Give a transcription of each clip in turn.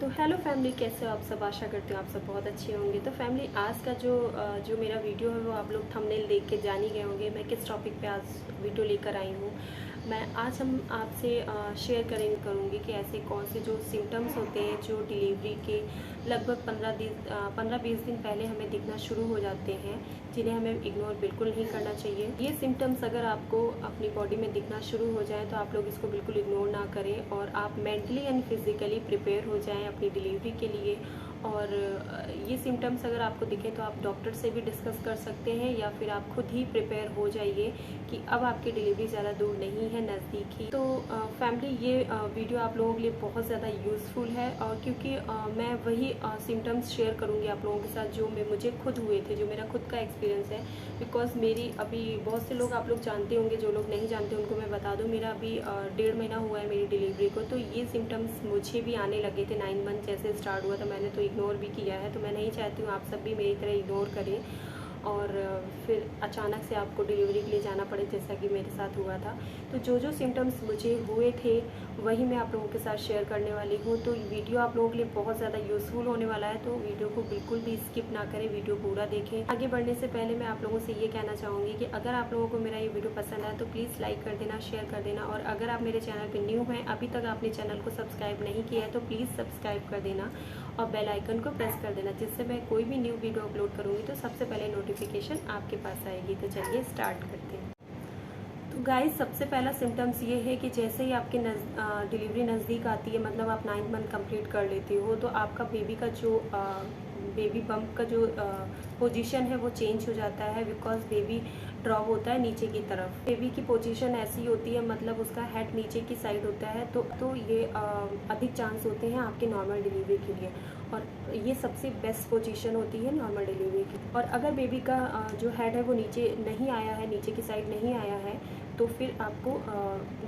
तो hello family, कैसे हो आप सब। आशा करती हूँ आप सब बहुत अच्छे होंगे। तो फैमिली, आज का जो मेरा वीडियो है वो आप लोग थंबनेल देख के जान ही गए होंगे मैं किस टॉपिक पे आज वीडियो लेकर आई हूँ। आज हम आपसे शेयर करूँगी कि ऐसे कौन से जो सिम्टम्स होते हैं जो डिलीवरी के लगभग 15-20 दिन पहले हमें दिखना शुरू हो जाते हैं, जिन्हें हमें इग्नोर बिल्कुल नहीं करना चाहिए। ये सिम्टम्स अगर आपको अपनी बॉडी में दिखना शुरू हो जाए तो आप लोग इसको बिल्कुल इग्नोर ना करें और आप मेंटली एंड फिजिकली प्रिपेयर हो जाएं अपनी डिलीवरी के लिए। और ये सिम्टम्स अगर आपको दिखे तो आप डॉक्टर से भी डिस्कस कर सकते हैं या फिर आप खुद ही प्रिपेयर हो जाइए कि अब आपकी डिलीवरी ज़्यादा दूर नहीं है, नज़दीक ही। तो फैमिली, ये वीडियो आप लोगों के लिए बहुत ज़्यादा यूज़फुल है और क्योंकि मैं वही सिम्टम्स शेयर करूँगी आप लोगों के साथ जो मुझे खुद हुए थे, जो मेरा खुद का एक्सपीरियंस है। बिकॉज मेरी अभी बहुत से लोग आप लोग जानते होंगे, जो लोग नहीं जानते उनको मैं बता दूँ, मेरा अभी 1.5 महीना हुआ है मेरी डिलीवरी को। तो ये सिम्टम्स मुझे भी आने लगे थे। 9 मंथ जैसे स्टार्ट हुआ था मैंने तो इग्नोर भी किया है। तो मैं नहीं चाहती हूँ आप सब भी मेरी तरह इग्नोर करें और फिर अचानक से आपको डिलीवरी के लिए जाना पड़े, जैसा कि मेरे साथ हुआ था। तो जो सिम्टम्स मुझे हुए थे वही मैं आप लोगों के साथ शेयर करने वाली हूँ। तो वीडियो आप लोगों के लिए बहुत ज़्यादा यूज़फुल होने वाला है, तो वीडियो को बिल्कुल भी स्किप ना करें, वीडियो पूरा देखें। आगे बढ़ने से पहले मैं आप लोगों से ये कहना चाहूँगी कि अगर आप लोगों को मेरा ये वीडियो पसंद आए तो प्लीज़ लाइक कर देना, शेयर कर देना। और अगर आप मेरे चैनल पर न्यू हैं, अभी तक आपने चैनल को सब्सक्राइब नहीं किया है तो प्लीज़ सब्सक्राइब कर देना और बेल आइकन को प्रेस कर देना, जिससे मैं कोई भी न्यू वीडियो अपलोड करूँगी तो सबसे पहले नोटिफिकेशन आपके पास आएगी। तो चलिए स्टार्ट करते हैं। तो गाइस, सबसे पहला सिम्टम्स ये है कि जैसे ही आपकी डिलीवरी नज़दीक आती है, मतलब आप 9 मंथ कंप्लीट कर लेते हो, तो आपका बेबी का जो बेबी बम्प का जो पोजीशन है वो चेंज हो जाता है। बिकॉज बेबी ड्रॉप होता है नीचे की तरफ। बेबी की पोजीशन ऐसी होती है, मतलब उसका हेड नीचे की साइड होता है। तो ये अधिक चांस होते हैं आपके नॉर्मल डिलीवरी के लिए और ये सबसे बेस्ट पोजीशन होती है नॉर्मल डिलीवरी की। और अगर बेबी का जो हेड है वो नीचे नहीं आया है, नीचे की साइड नहीं आया है, तो फिर आपको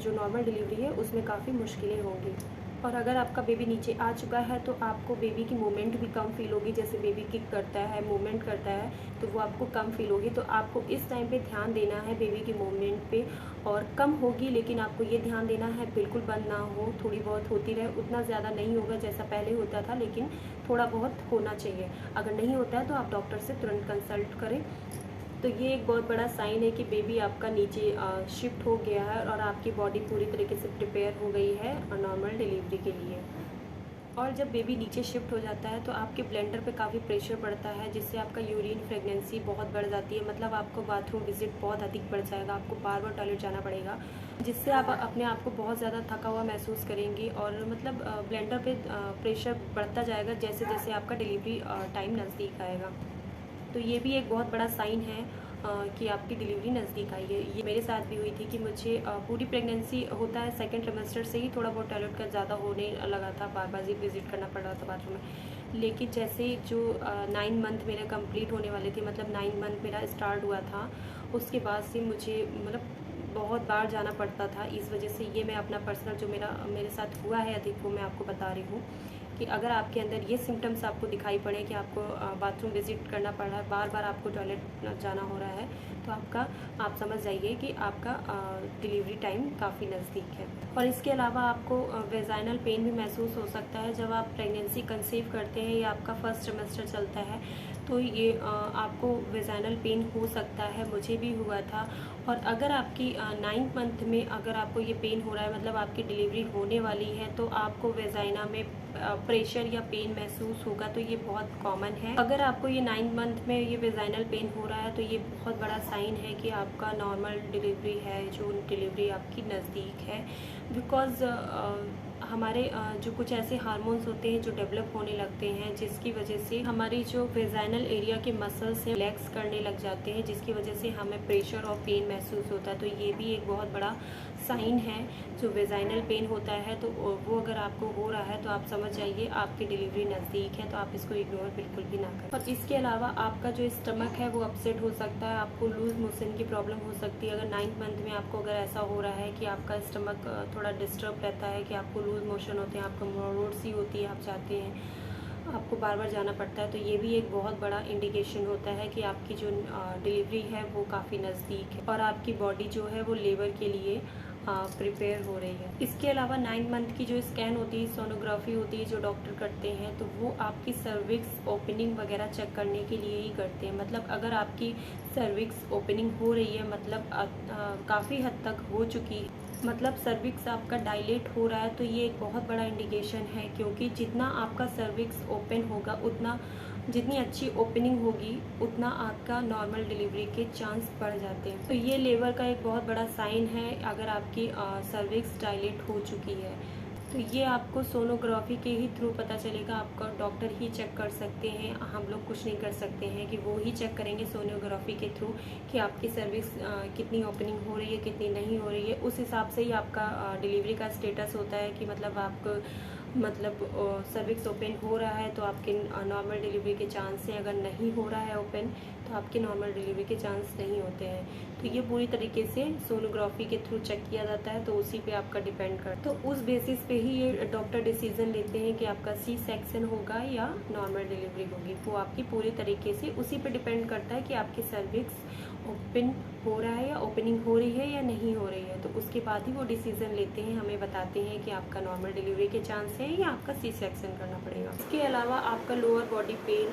जो नॉर्मल डिलीवरी है उसमें काफ़ी मुश्किलें होंगी। और अगर आपका बेबी नीचे आ चुका है तो आपको बेबी की मूवमेंट भी कम फील होगी। जैसे बेबी किक करता है, मूवमेंट करता है, तो वो आपको कम फील होगी। तो आपको इस टाइम पे ध्यान देना है बेबी की मूवमेंट पे। और कम होगी, लेकिन आपको ये ध्यान देना है बिल्कुल बंद ना हो, थोड़ी बहुत होती रहे। उतना ज़्यादा नहीं होगा जैसा पहले होता था, लेकिन थोड़ा बहुत होना चाहिए। अगर नहीं होता है तो आप डॉक्टर से तुरंत कंसल्ट करें। तो ये एक बहुत बड़ा साइन है कि बेबी आपका नीचे शिफ्ट हो गया है और आपकी बॉडी पूरी तरीके से प्रिपेयर हो गई है नॉर्मल डिलीवरी के लिए। और जब बेबी नीचे शिफ्ट हो जाता है तो आपके ब्लेंडर पे काफ़ी प्रेशर पड़ता है, जिससे आपका यूरिन फ्रेगनेंसी बहुत बढ़ जाती है। मतलब आपको बाथरूम विजिट बहुत अधिक बढ़ जाएगा, आपको बार बार टॉयलेट जाना पड़ेगा, जिससे आप अपने आप को बहुत ज़्यादा थका हुआ महसूस करेंगी। और मतलब ब्लेंडर पे प्रेशर बढ़ता जाएगा जैसे जैसे आपका डिलीवरी टाइम नज़दीक आएगा। तो ये भी एक बहुत बड़ा साइन है कि आपकी डिलीवरी नज़दीक आई है। ये मेरे साथ भी हुई थी कि मुझे पूरी प्रेगनेंसी होता है, सेकंड ट्रिमेस्टर से ही थोड़ा बहुत टॉयलेट का ज़्यादा होने लगा था, बार बार विजिट करना पड़ रहा था बाथरूम में। लेकिन जैसे जो 9 मंथ मेरे कंप्लीट होने वाले थे, मतलब 9 मंथ मेरा स्टार्ट हुआ था, उसके बाद से मुझे मतलब बहुत बार जाना पड़ता था। इस वजह से ये मैं अपना पर्सनल जो मेरे साथ हुआ है अधिक, वो मैं आपको बता रही हूँ कि अगर आपके अंदर ये सिम्टम्स आपको दिखाई पड़े कि आपको बाथरूम विजिट करना पड़ रहा है, बार बार आपको टॉयलेट जाना हो रहा है, तो आप समझ जाइए कि आपका डिलीवरी टाइम काफ़ी नज़दीक है। और इसके अलावा आपको वेजाइनल पेन भी महसूस हो सकता है जब आप प्रेगनेंसी कंसीव करते हैं या आपका फर्स्ट ट्रिमेस्टर चलता है, तो ये आपको वेजाइनल पेन हो सकता है। मुझे भी हुआ था। और अगर आपकी 9 मंथ में अगर आपको ये पेन हो रहा है, मतलब आपकी डिलीवरी होने वाली है, तो आपको वेजाइना में प्रेशर या पेन महसूस होगा, तो ये बहुत कॉमन है। अगर आपको ये 9 मंथ में ये वेजाइनल पेन हो रहा है तो ये बहुत बड़ा साइन है कि आपका नॉर्मल डिलीवरी है, जो डिलीवरी आपकी नज़दीक है। बिकॉज हमारे जो कुछ ऐसे हार्मोन्स होते हैं जो डेवलप होने लगते हैं, जिसकी वजह से हमारी जो वेजाइनल एरिया के मसल्स हैं रिलैक्स करने लग जाते हैं, जिसकी वजह से हमें प्रेशर और पेन महसूस होता है। तो ये भी एक बहुत बड़ा साइन है जो वेजाइनल पेन होता है। तो वो अगर आपको हो रहा है तो आप समझ जाइए आपकी डिलीवरी नज़दीक है, तो आप इसको इग्नोर बिल्कुल भी ना करें। और इसके अलावा आपका जो स्टमक है वो अपसेट हो सकता है, आपको लूज मोशन की प्रॉब्लम हो सकती है। अगर 9 मंथ में आपको अगर ऐसा हो रहा है कि आपका स्टमक थोड़ा डिस्टर्ब रहता है, कि आपको लूज मोशन होते हैं, आपको मोड सी होती है, आप चाहते हैं आपको बार बार जाना पड़ता है, तो ये भी एक बहुत बड़ा इंडिकेशन होता है कि आपकी जो डिलीवरी है वो काफ़ी नज़दीक है और आपकी बॉडी जो है वो लेबर के लिए प्रिपेयर हो रही है। इसके अलावा 9 मंथ की जो स्कैन होती है, सोनोग्राफी होती है जो डॉक्टर करते हैं, तो वो आपकी सर्विक्स ओपनिंग वगैरह चेक करने के लिए ही करते हैं। मतलब अगर आपकी सर्विक्स ओपनिंग हो रही है, मतलब काफ़ी हद तक हो चुकी है, मतलब सर्विक्स आपका डायलेट हो रहा है, तो ये एक बहुत बड़ा इंडिकेशन है। क्योंकि जितना आपका सर्विक्स ओपन होगा, उतना जितनी अच्छी ओपनिंग होगी, उतना आपका नॉर्मल डिलीवरी के चांस बढ़ जाते हैं। तो ये लेबर का एक बहुत बड़ा साइन है अगर आपकी सर्विक्स डायलेट हो चुकी है। तो ये आपको सोनोग्राफी के ही थ्रू पता चलेगा। आपका डॉक्टर ही चेक कर सकते हैं, हम लोग कुछ नहीं कर सकते हैं, कि वो ही चेक करेंगे सोनोग्राफी के थ्रू कि आपकी सर्विस कितनी ओपनिंग हो रही है, कितनी नहीं हो रही है। उस हिसाब से ही आपका डिलीवरी का स्टेटस होता है कि मतलब आपको सर्विक्स ओपन हो रहा है तो आपके नॉर्मल डिलीवरी के चांस हैं, अगर नहीं हो रहा है ओपन तो आपके नॉर्मल डिलीवरी के चांस नहीं होते हैं। तो ये पूरी तरीके से सोनोग्राफी के थ्रू चेक किया जाता है, तो उसी पे आपका डिपेंड करता है। तो उस बेसिस पे ही ये डॉक्टर डिसीजन लेते हैं कि आपका सी सेक्शन होगा या नॉर्मल डिलीवरी होगी। वो आपकी पूरी तरीके से उसी पे डिपेंड करता है कि आपकी सर्विक्स ओपन हो रहा है या ओपनिंग हो रही है या नहीं हो रही है। तो उसके बाद ही वो डिसीजन लेते हैं, हमें बताते हैं कि आपका नॉर्मल डिलीवरी के चांस है या आपका सी सेक्शन करना पड़ेगा। इसके अलावा आपका लोअर बॉडी पेन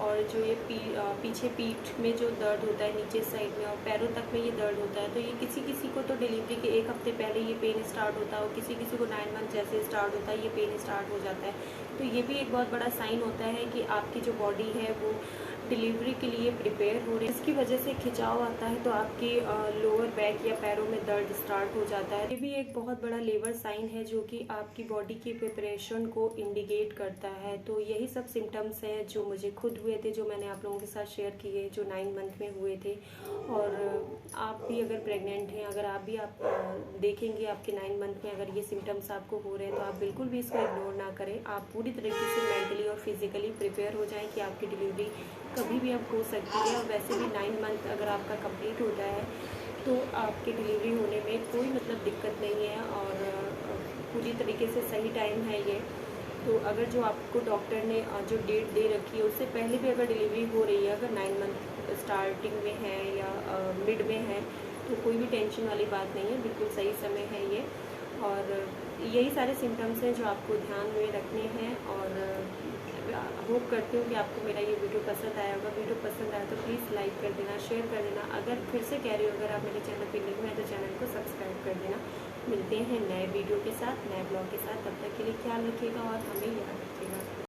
और जो ये पीछे पीठ में जो दर्द होता है नीचे साइड में और पैरों तक में ये दर्द होता है, तो ये किसी किसी को तो डिलीवरी के 1 हफ्ते पहले ये पेन स्टार्ट होता है और किसी किसी को 9 मंथ जैसे स्टार्ट होता है ये पेन स्टार्ट हो जाता है। तो ये भी एक बहुत बड़ा साइन होता है कि आपकी जो बॉडी है वो डिलीवरी के लिए प्रिपेयर हो रही है। इसकी वजह से खिंचाव आता है तो आपकी लोअर बैक या पैरों में दर्द स्टार्ट हो जाता है। ये भी एक बहुत बड़ा लेबर साइन है जो कि आपकी बॉडी की प्रिपरेशन को इंडिकेट करता है। तो यही सब सिम्टम्स हैं जो मुझे खुद हुए थे, जो मैंने आप लोगों के साथ शेयर किए, जो 9 मंथ में हुए थे। और आप भी अगर प्रेग्नेंट हैं, अगर आप भी देखेंगे आपके 9 मंथ में अगर ये सिम्टम्स आपको हो रहे हैं, तो आप बिल्कुल भी इसको इग्नोर ना करें। आप पूरी तरीके से मेंटली और फिजिकली प्रिपेयर हो जाएं कि आपकी डिलीवरी कभी भी अब हो सकती है। और वैसे भी 9 मंथ अगर आपका कंप्लीट होता है तो आपकी डिलीवरी होने में कोई मतलब दिक्कत नहीं है और पूरी तरीके से सही टाइम है ये। तो अगर जो आपको डॉक्टर ने जो डेट दे रखी है उससे पहले भी अगर डिलीवरी हो रही है, अगर 9 मंथ स्टार्टिंग में है या मिड में है, तो कोई भी टेंशन वाली बात नहीं है, बिल्कुल सही समय है ये। और यही सारे सिम्टम्स हैं जो आपको ध्यान में रखने हैं। और होप करती हूँ कि आपको मेरा ये वीडियो पसंद आया होगा। वीडियो पसंद आया तो प्लीज़ लाइक कर देना, शेयर कर देना। अगर फिर से कह रही हो, अगर आप मेरे चैनल पर न्यू हैं तो चैनल को सब्सक्राइब कर देना। मिलते हैं नए वीडियो के साथ, नए ब्लॉग के साथ। तब तक के लिए ख्याल रखिएगा और हमें याद रखिएगा।